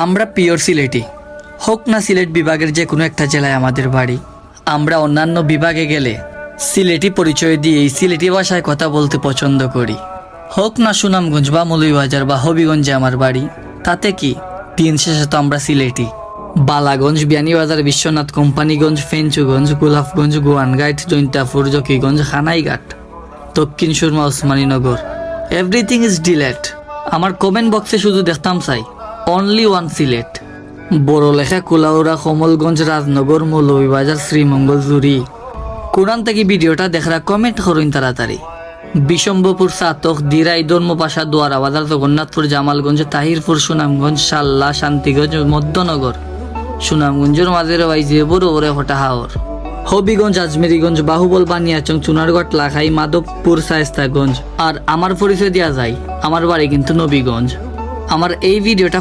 আমরা পিওর সিলেটি, হোক না সিলেট বিভাগের যে কোনো একটা জেলায় আমাদের বাড়ি। আমরা অন্যান্য বিভাগে গেলে সিলেটি পরিচয় দিয়ে এই সিলেটি ভাষায় কথা বলতে পছন্দ করি। হোক না সুনামগঞ্জ বা মৌলভীবাজার বা হবিগঞ্জে আমার বাড়ি, তাতে কি, দিন শেষে তো আমরা Sylheti. Balaganj, Beanibazar, Biswanath, Companiganj, Fenchuganj, Golapganj, Goainghat, Jaintapur, Zakiganj, Kanaighat, Dakshin Surma, Osmaninagar, everything is delete. আমার কমেন্ট বক্সে শুধু দেখতাম চাই অনলি ওয়ান সিলেট। বড়লেখা, কুলাউড়া, কমলগঞ্জ, রাজনগর, মৌলভীবাজার, শ্রীমঙ্গল, জুরি। কোরআন থেকে ভিডিওটা দেখরা কমেন্ট করুন তাড়াতাড়ি। বিশম্বপুর, সাতক, দিরাই, ধর্মপাশা, দোয়ারাবাজার, জগন্নাথপুর, জামালগঞ্জ, তাহিরপুর, সুনামগঞ্জ, শাল্লা, শান্তিগঞ্জ, মধ্যনগর, সুনামগঞ্জের মাঝের বাইজে বড় বড় হটা হাওর, হবিগঞ্জ, আজমেরিগঞ্জ, বাহুবল, বানিয়াচং, চুনারগড়, লাখাই, মাধবপুর, শায়েস্তাগঞ্জ। আর আমার পরিচয় দেওয়া যায়, আমার বাড়ি কিন্তু নবীগঞ্জ। আমার এই ভিডিওটা